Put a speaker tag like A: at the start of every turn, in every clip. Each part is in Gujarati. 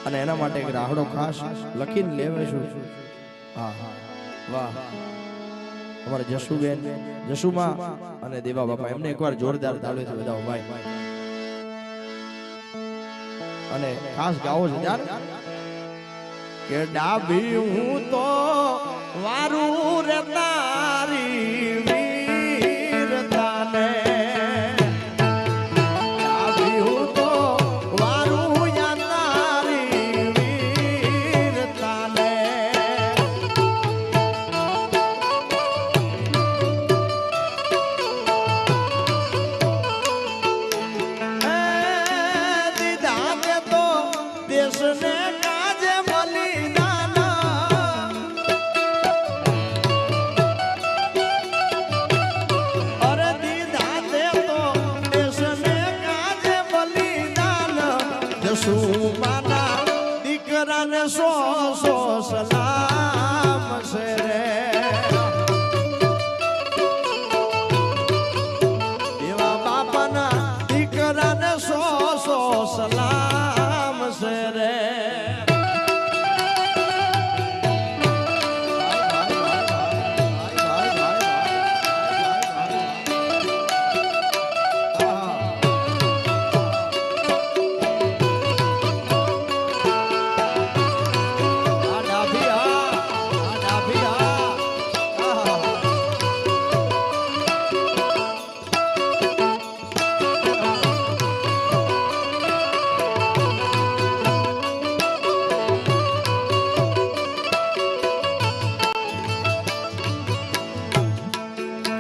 A: અને એના માટે એક રાહડો ખાસ લખીને લેવે છું. હા વાહ અમારે જશુબેન જશુમાં અને દેવા બાપા એમને એકવાર જોરદાર તાળીઓથી વધાવો ભાઈ. અને ખાસ ગાવો છે યાર કે ડાબી હું તો વારું રે તારી વીરતાને ડાબી હું તો વારું યા તારી વીરતાને દીધા કે તો દેશને કાજે બલિદાન અરે દીધા તે તો દેશને કાજે બલિદાન જશુમાના દીકરાને સો સો સલામ છે રે દેવા બાપાના દીકરાને સો સો સલામ છે રે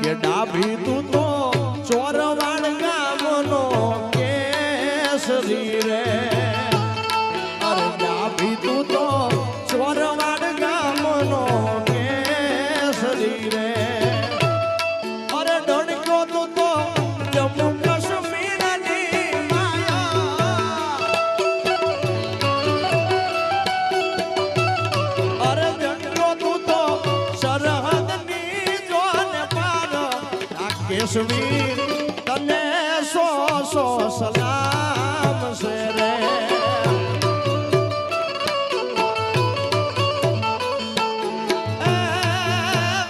A: કે ડાભી તું તો ચોરવાડ ગામનો કેસરી રે અરે ડાભી તું તો ચોરવાડ ગામનો કેસરી રે અરે ડણકો તું તો જમ્મુ કાશ્મીરની માયા અરે ડણકો તું તો સરહદની જોન પાર કેશવીર તને સો સો સલામ છે રે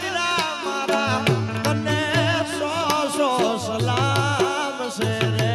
A: વીરા મારા તને સો સો સલામ છે રે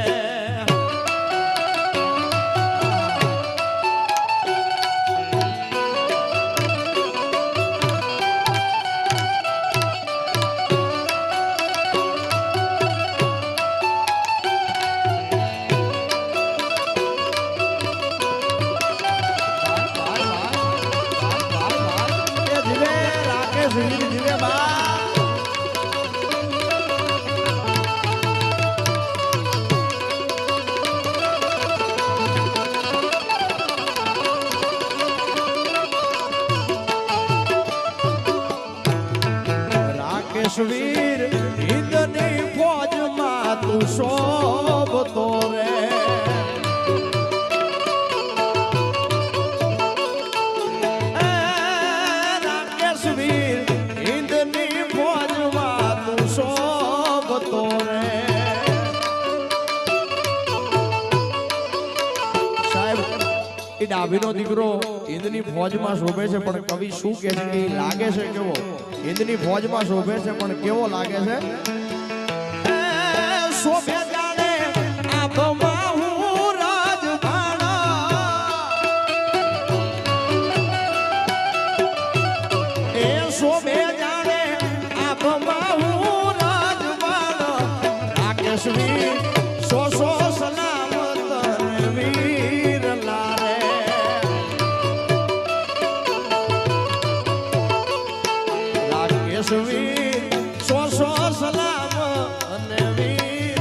A: રાકેશવીર હિંદની ફોજમાં તું શોભતો રે રાકેશવીર હિંદની ફોજમાં તું શોભતો રે સાહેબ એ ડાભીનો દીકરો હિંદની ફોજમાં શોભે છે પણ કવિ શું કહે છે કે લાગે છે કેવો હિંદની ફોજમાં શોભે છે પણ કેવો લાગે છે શોભે જાણે આંખમાં હું રાજભાણા એ શોભે જાણે આંખમાં હું રાજભાણા રાકેશવીર સો સો સલામત વીર લારે રાકેશવીર સો સો સલામ અને વીર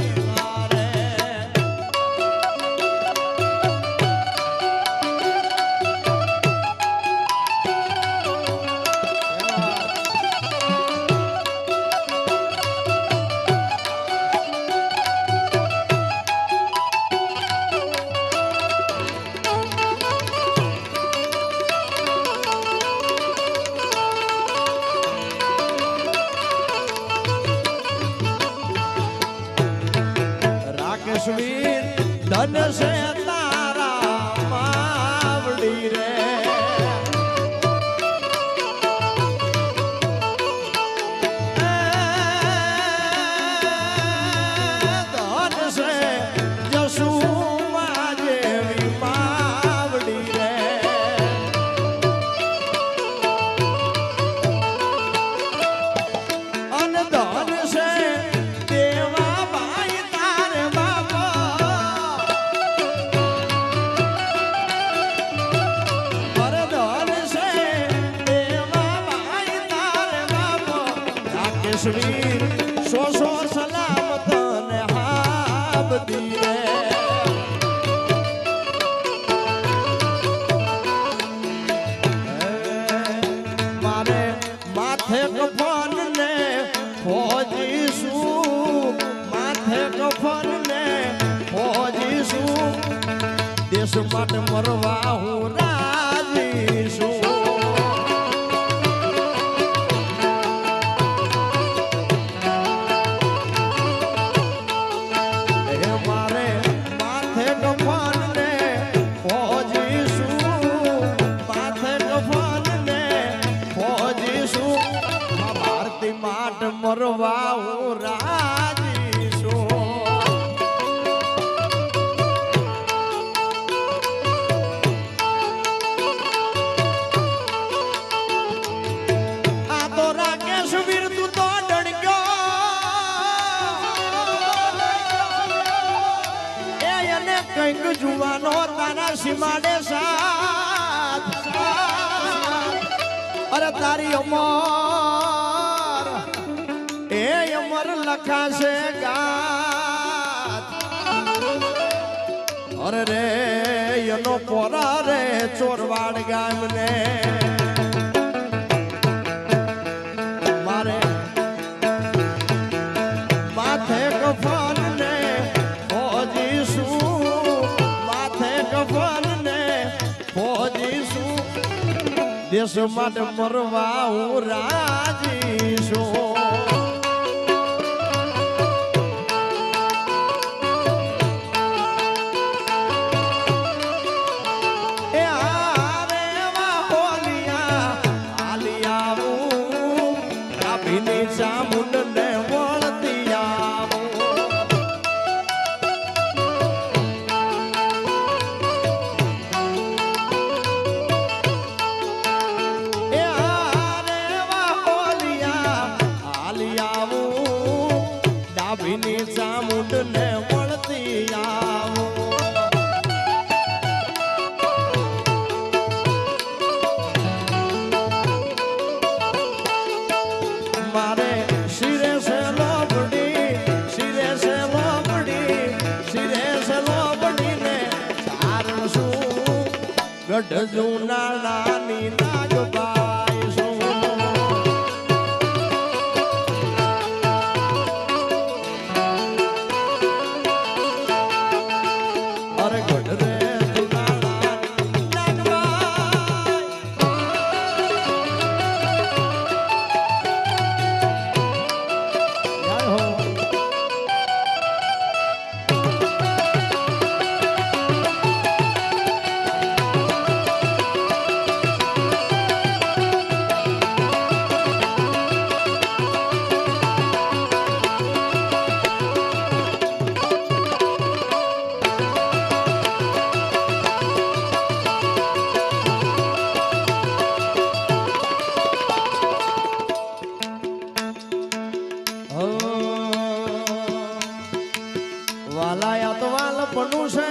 A: દેશ માટે મરવા હું રાજી છું મારે માથે કફન ને ફોજીશું માથે કફન ને ફોજીશું ભારતી માટ મરવા હું રાજી છું આ તો રાકેશ વીર તું તો ડણગ્યો કંઈક જુવાનો તારા સીમાડે સાથ અરે તારી અમર એ અમર લખાશે ગાત અરે રે એનો પોરા રે ચોરવાડ ગામને મારે માથે કફન ને ફોજીશું દેશ માટે મરવા હું રાજી છું એ આરે હોલિયા આલિયાવું કાપીની ચામુંડ ને વળતી આવું ડાભીની ચામુંડ ને વળતી આવું મારે શિરે છે લોબડી શિરે છે લોબડી શિરે છે લોબડી ને ચારણ શું ગઢ જૂના નાની નાગબાઈ શું વાલાયા તો વાલ પનું છે